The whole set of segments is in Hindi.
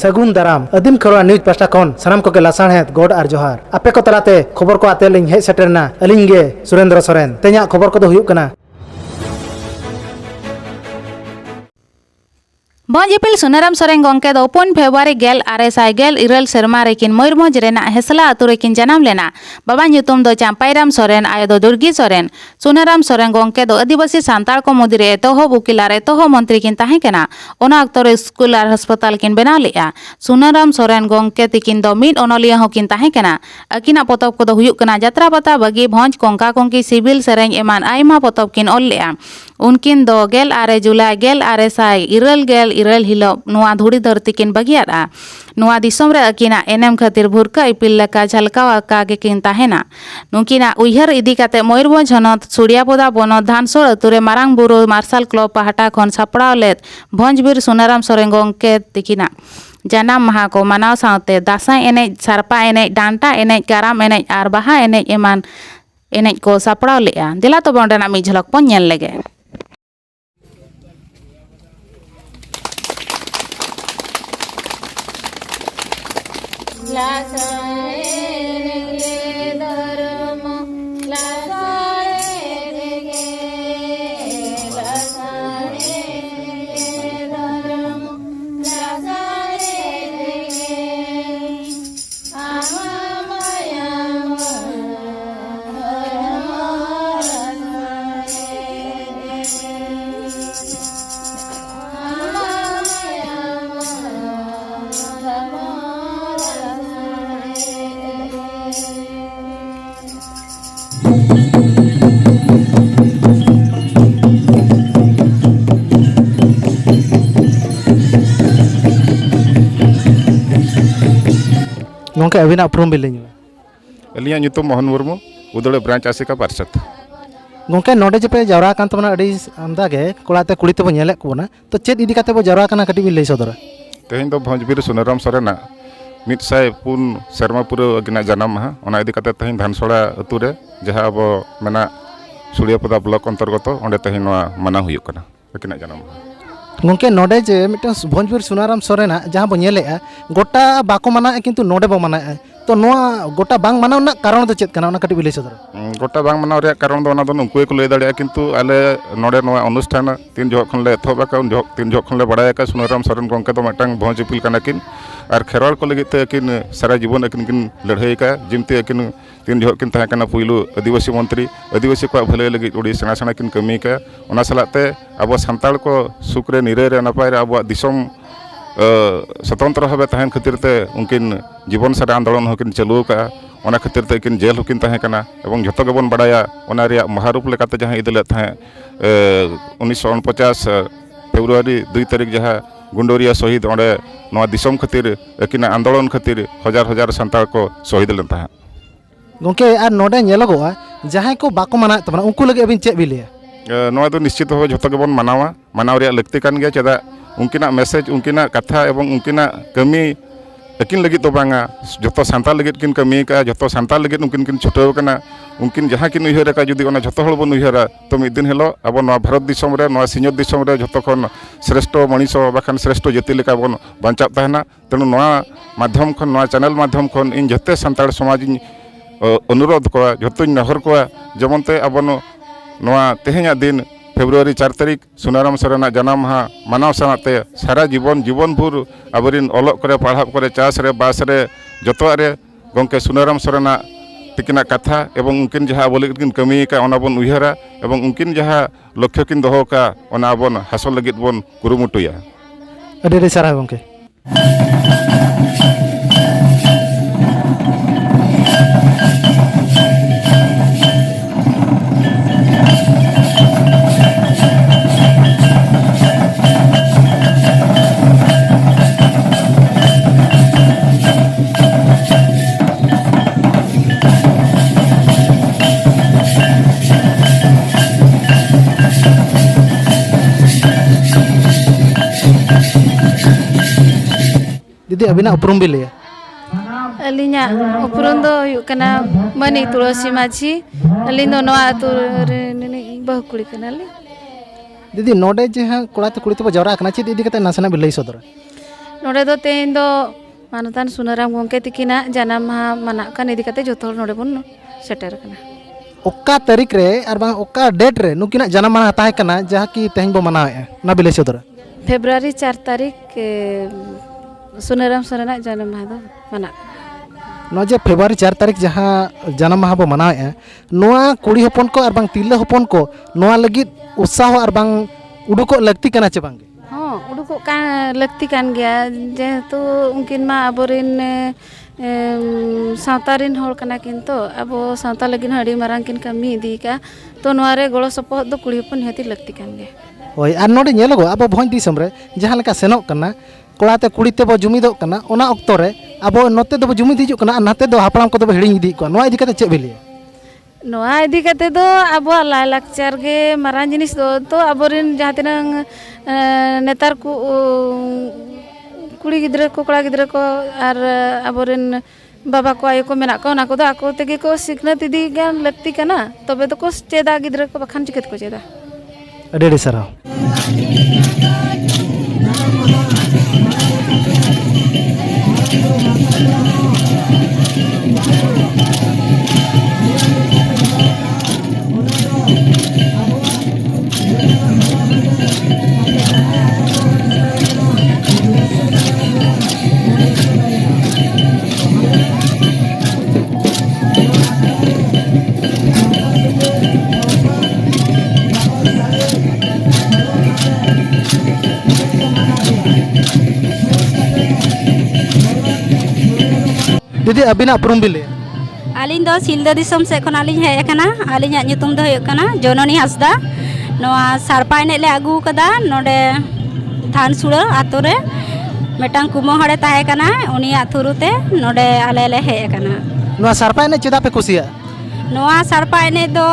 सगुन दाराम आदिम खरवा न्यूज पास्टा खन सानाम को लासाणहेद गोड आर जोहार आपे को तलाते खबर को आते लिंग हे सेटरना अलिंग गे सुरेंद्र सोरेन ते냐 खबर को दो हुयुक कना भोंजिपिल सुनाराम सोरेन गंके दो 4 फेब्रुआरी गेल आरेसाय गेल इरल सेरमा रेकिन मयूरभंज रेना हेसला आतु रेकिन जनाम लेना बाबा ᱧᱩᱛᱩᱢ दो चांपाईराम सोरेन आयो दो दुर्गी सोरेन सुनाराम सोरेन गंके दो आदिवासी सांताल को मुदिरे एतोहब उकिलार एतोहब मंत्री किन ताहे केना ओना अक्तरे स्कूल आर अस्पताल किन बेनाव लेआ सुनाराम सोरेन गंके तिकिन दो मिड ओनलिया हो किन ताहे केना अकिना पोतब को दो हुयुक कना जात्रा पता बगी भोंज कोंका कोंकी सिविल सेरेंग एमान आयमा पोतब किन ऑल लेआ उनकिन दो गेल आरे जुलाई गेल आरेसाय इरल हिलो नुआ धुड़ी धरती किन बगियारा नुआ दिसोम रे अकिना एनएम खातिर भुरका इपिल लका झलकाव का गे किन ताहेना नुकिना उयहर इदी काते मयूरभंज हनत सुड़ियापोदा बनत धानसोड़ अतुरे मारांग बुरु मार्शल क्लब पहाटा खन सापड़ाव लेत भोंजबीर सुनाराम सोरेन गंके तिकिना जानाम माहा को मनाव सावते दासाई एनेज सारपा एनेज डांटा एनेज काराम एनेज आर बाहा एनेज एमान एनेज को सापड़ाव लेआ दिला तो बंडना मी झलक पन नेल लेगे गंके अबिना उपरुम बिलिंग अलिया ᱧᱩᱛᱩᱢ मोहन मुर्मू उदड़े ब्रांच आसिका पार्षद गंके नोडे जपे जवरा कान तबना अडी आमदा गे कोलाते कुड़ीते बो नेलेक कोना तो चेत इदी काते बो जवरा काना कटी बि लई सदरा तेहें दो भोंजबीर सुनाराम सोरेना 104 सेरमा पुरा अगिना जनाम माहा ओना इदी काते तेहें धानसोड़ा अतु रे जहां अब मेना सुड़ियापोदा ब्लॉक अंतर्गत ओंडे तेहें नोआ मना हुयुक कना अगिना जनाम गंके नोडे जे मिटन भोंजबीर सुनाराम सोरेना जहां बो नेलेआ गोटा बाको मना किंतु नोडे बो मना तो नोआ गोटा बांग मनाव ना कारण दो चेत कना ओना कटी बि लई सदरा गोटा बांग मनाव रे कारण दो ओना दो उनको को लई दाड़िया किंतु आले नोडे नोआ अनुष्ठान तीन जोख खन ले एथोबा का तीन जोख खन ले बड़ाया का सुनाराम सोरेन गंके तो मटांग भोंजिपिल कना किन और खेरवाड़ को लगी ते किन सारा जीवन अकिन किन लड़ाई का जिमते अकिन तीन जोख किन ताहे कना पुइलु आदिवासी मंत्री आदिवासी को भले लगी ओडी सेना सेना किन कमी का ओना सलाते अब सांताल को सुख रे निरे रे नपाय रे अब दिसम स्वतंत्र भावे तहन खातिर ते उनकिन जीवन सारा आंदोलन होकिन चालू का ओना खातिर ते किन जेल होकिन तहे कना एवं जतो गेबन बड़ाया ओना रिया महारूप लेकाते जहां इदले तहे 1949 फेब्रुआरी 2 तारीख जहां गुंडोरिया शहीद ओंडे नवा दिसम खातिर किन आंदोलन खातिर हजार हजार संताल को शहीद लेन तहे गंके आर नोडे नेलगोआ जहां को बाको मना तबना उनको लगे अबिन चेक बिलिया नवा तो निश्चित भावे जतो गेबन मनावा मनाव रिया लगती कान गया चदा उनकिना मैसेज उनकिना कथा एवं उनकिना कमी अकिन लगी तो बांगा जतो सांताल लगी किन कमी का जतो सांताल लगी उनकिन किन छुटाव कना उनकिन जहां किन उयहर का जुदी ओना जतो हल बन उयहरा तो मिद दिन हेलो अब नवा भारत दिसम रे नवा सिंहत दिसम रे जतो खन श्रेष्ठ मनीष बाखान श्रेष्ठ जाति लेका बन बांचा तहना तेणु नवा माध्यम खन नवा चैनल माध्यम खन इन जते सांताल समाज अनुरोध को जतो नहर को जमनते अब नवा तेहेኛ दिन फेब्रुआरी 4 तारीख सुनाराम सोरेना जनाम माहा मानाव सानाते सारा जीवन जीवन भर आबरिन अलग करे पढ़ाव करे चाष रे बास रे जतो रे गंके सुनाराम सोरेना तिकिना कथा एवं उनकिन जहां बोले किन कमी का ओना बन उयहरा एवं उनकिन जहां लक्ष्य किन दोहो का ओना बन हासिल लगित बन कुरुमुटुया अडे सारा गंके दीदी अबिना उपरुम भी लिया अलिना उपरुम दो कना मनी तुलसी माझी अलिनो नवा तो बहु कुड़ी कनाले दीदी नोडे जे हाँ कोड़ा तो कुड़ी तो जवरा कना ची दीदी कते नासना भी लई सदरा नोडे दो तेन दो मानतान सुनाराम गोंके तिकिना जानम माहा मना कान इदी काते जोतो हर नोडे बोन सेटर कना ओका तारीख रे और बांग ओका डेट रे नुकिना जन्म माह ताहे कना जहाँ की तेहन बो मनावे ना बिले सदर फेब्रुआरी 4 तारीख सुनाराम सोरेना जानम माहा दो मना नोजे फेब्रुआरी 4 तारीख जहाँ जन्म माह बो मनावे नोआ कुड़ी होपन को और बांग तिरला होपन को नोआ लगित उत्साह और बांग उडुको लगती कना चे बांगे हाँ उडुको का लगती कान गया जेहेतु उनकिन मा अबोरिन सावतारिन होड़ कना किन तो अबो सावता लगिन हड़ी मारांग किन कमी इदी का तो नोआरे गोड़ो सपोहद दो कुड़ी होपन हेती लगती कान गया ओय आर नोडे नेलोगो अब भोज दिसम रे जहाँ लेका सेनोक कना कोड़ाते कुड़ीते बो जुमिदोग कना ओना ऑक्तो रे अब नोते दो जुमिद हिजुग कना नाते दो हापड़ाम को दो हिड़िंग इदी को नोआ इदी काते चे बिलिया नोआ इदी काते दो अब लाय लाक्चर गे मारांग जिनिस दो तो अबोरिन जहाँ तिनंग नेतार को कुड़ी गिद्रे को कोड़ा गिद्रे को और अबोरिन बाबा को आयो को मेना को ना को दो आको तेगे को सिखनत इदी गान लगती कना तबे तो को चेदा गिद्रे को बखान चिकत को चेदा अडेडी सराव दीदी अबिना उपरुम बिले आलिन दो सिलदा दिसम से खन आलिन हे एकना आलिन ᱧᱩᱛᱩᱢ दो हुयुग कना जननी हासदा नोआ सारपा एने ले आगु कदा नोडे थान सुड़ा आतो रे मेटांग कुमो हड़े ताहे कना उनी आथुरुते नोडे आले ले हे कना नोआ सारपा ने चेदा पे कुसिया नोआ सारपा एने दो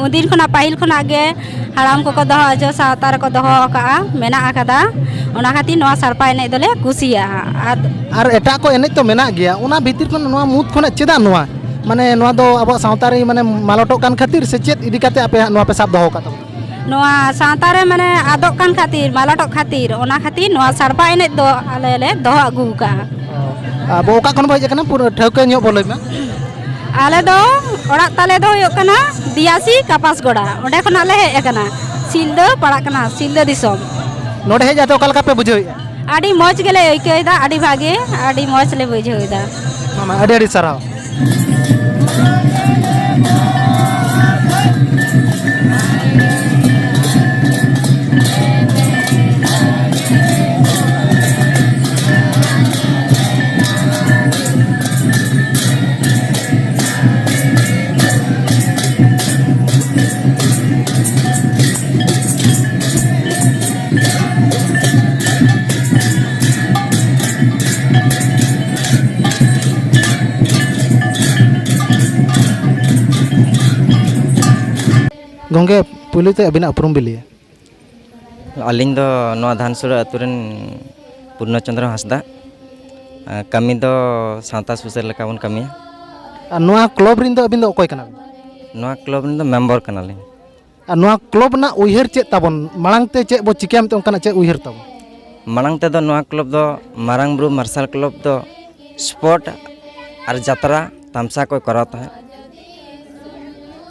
उदिन खना पाहिल खना गे हाराम को दोहो जो सावतार को दोहो का मेना आकादा ओना खाती नोआ सारपा एने दोले कुसिया और एटा को एने तो मेना गया उना भीतर को नोआ मुद खोना चेदा नोआ माने नोआ दो अब सावतारी माने मालटो कान खातिर से चेत इदी काते आपे नोआ पे साब दोहो का नोआ सावतारे माने आदोक कान खातिर मालटो खातिर ओना खातिर नोआ सारपा एने दो आले ले दोहो आगु का अब ओका खन बजे कना पूरा ठौके ᱧᱚᱜ बोलय मा आले दो ओड़ा ताले दो हुयुग कना दियासी कापास गोड़ा ओडे खन आले हे कना सिलदो पड़ा कना सिलदो दिसम नोडे हे जाते ओका पे बुझोय आडी मौज गेले अइकयदा आडी भागे आडी मौज ले बुझोयदा मामा अडी अडी सराव गोंगे पुलिते अबिना उपरुम बिलिया अलिंग दो नोआ धानसुरा अतुरेन पूर्णचंद्र हासदा कमी दो सावता सुसर लेका बन कमी नोआ क्लब रिन दो अबिन दो ओकोय कना नोआ क्लब रिन दो मेंबर कनालिंग नोआ क्लब ना उयहर चेत ताबन मांग ते चेत बो चिकेम ते ओंकाना चेत उयहर ताबन मांग ते दो नोआ क्लब दो मारांग ब्रू मार्शल क्लब दो स्पोर्ट और जात्रा तमसा को कराता है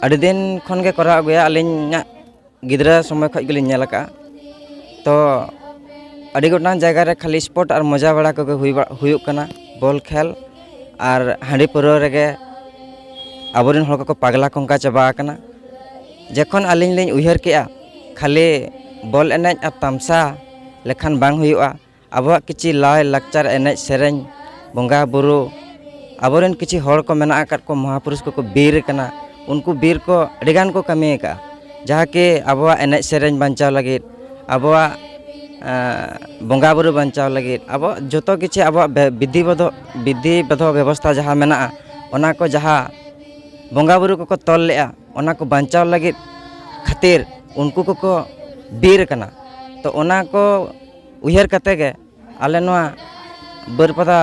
अड़ी दिन खन के करा गया अलिंग गिद्रा समय खज गेलिं नेल का तो अड़ी गोटान जगह रे खाली स्पोर्ट और मजा बड़ा को हुयुग कना बॉल खेल और हांडी पुरो रेगे आबोरिन हर को पागला कंका चाबा कना जखन अलिंग लिंग उयहर केआ खाली बॉल एनेज और तमसा लेखान बांग हुयुआ आबो किछि लाय लाक्चर एनेज सेरेंग बंगा बुरु आबोरिन किछि हर को मेना आकात को महापुरुष को बीर कना उनको बीर को अड़ीगान को कमी का जहाँ कि अब एने सेरेंज बचाव लगे अब बंगा बुरु बचाव लगे अब जो किसी अब विधिबद्ध व्यवस्था जहाँ मेना ओना को जहाँ बंगा बुरु को तल लेआ ओना को बचाव लगे खातिर उनको को बीर कना तो ओना को उयहर कते गे आले नोआ बरपदा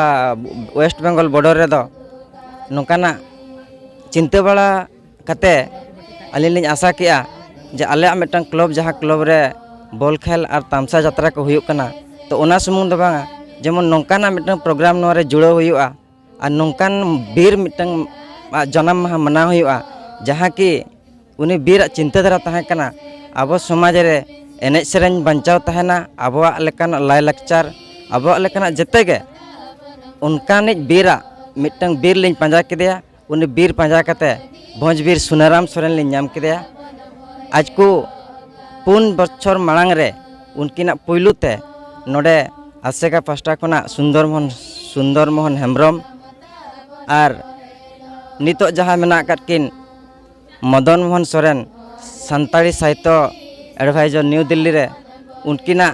वेस्ट बेंगल बॉर्डर रे दो नोकाना चिंता बड़ा कते अलिंग लिंग आशा किया जे आले मिट्टन क्लब जहाँ क्लब रे बॉल खेल और तमसा जात्रा को हुयुग कना तो ओना सुमुंग दो बांगा जेमन नौकाना मिटन प्रोग्राम नोरे जुड़ो हुआ और नौकान बीर मिटन जन्म माह मना हुआ जहाँ कि उनी बीर चिंताधारा तहे कना अब समाज रे एनेज सेरेñ बंचाव तहना आबोआ लेकान लाय लाकचार आबोआ लेकान जते गे उनकानिज बीरा मिटन बीर लिñ पांजा केदेया उनी बीर पांजा कते भोजबीर सुनाराम सोरेन लिñ नाम केदेया आज को 4 बछर मांग रे उनकिना पुइलुते नोडे आसेका पास्टा खना सुंदर मोहन हेम्ब्रम और नितो जहाँ मेना किन मदन मोहन सोरेन सानताड़ी साहित्य एडवाइजर न्यू दिल्ली रे उनकिना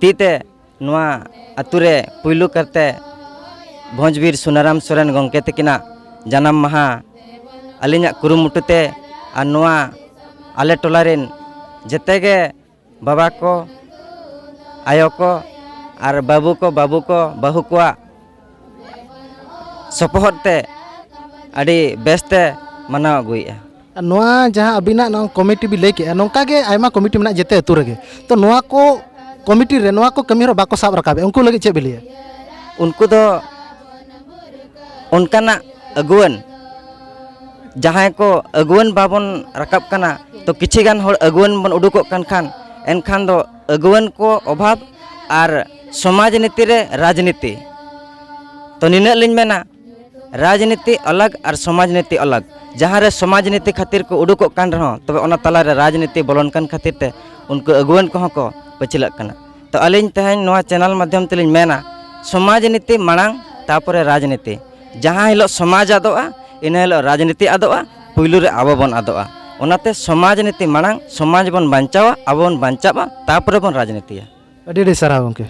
तीते नुआ अतुरे पुइलु करते भोजबीर सुनाराम सोरेन गंके तकिना जन्म माहा अलिना कुरुमुटुते और नुआ आले टोलारिन जतेगे बाबा को आयो को और बाबू को बहु को सपोहते अड़ी बेस्ते मना अगुया नोआ जहाँ अबिना ना कमिटी भी लेके नौका के आयमा कमिटी में जेते अतु रगे तो नोआ को कमिटी रे नोआ को कमी बाको साब रकाबे उनको लगे चे बिलिया उनको दो उनकाना अगुवन जहाँ को अगुवन बाबन रकाब कना तो किछि गान हर अगुवन बन उडुको खान एनखान दो अगुवन को अभाव और समाज नीति रे राजनीति तो निना लिñ मेना राजनीति अलग और समाज नीति अलग जहाँ रे समाज नीति खातिर को उडुको कान रहो तबे ओना तला रे राजनीति बोलन कान खातिर ते उनको अगुवन को को पछिलक कना तो अलिñ तहन नोआ चैनल माध्यम ते लिñ मेना समाज नीति मांग तापरे राजनीति जहाँ हिलो समाज आदोआ इन हिलो राजनीति आदोआ पुइलु रे आबो बन आदोआ ओनाते समाज नीति मांग समाज बन बांचावा आबो बन बांचावा तापरे बन राजनीतिया अड़ी अड़ी सारा गंके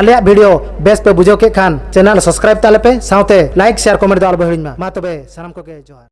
आलिया वीडियो बेस पे बुझो के खान चैनल सब्सक्राइब ताले पे साउते लाइक शेयर कमेंट दो आलो हिड़िन मा तबे सनम को के जोहार।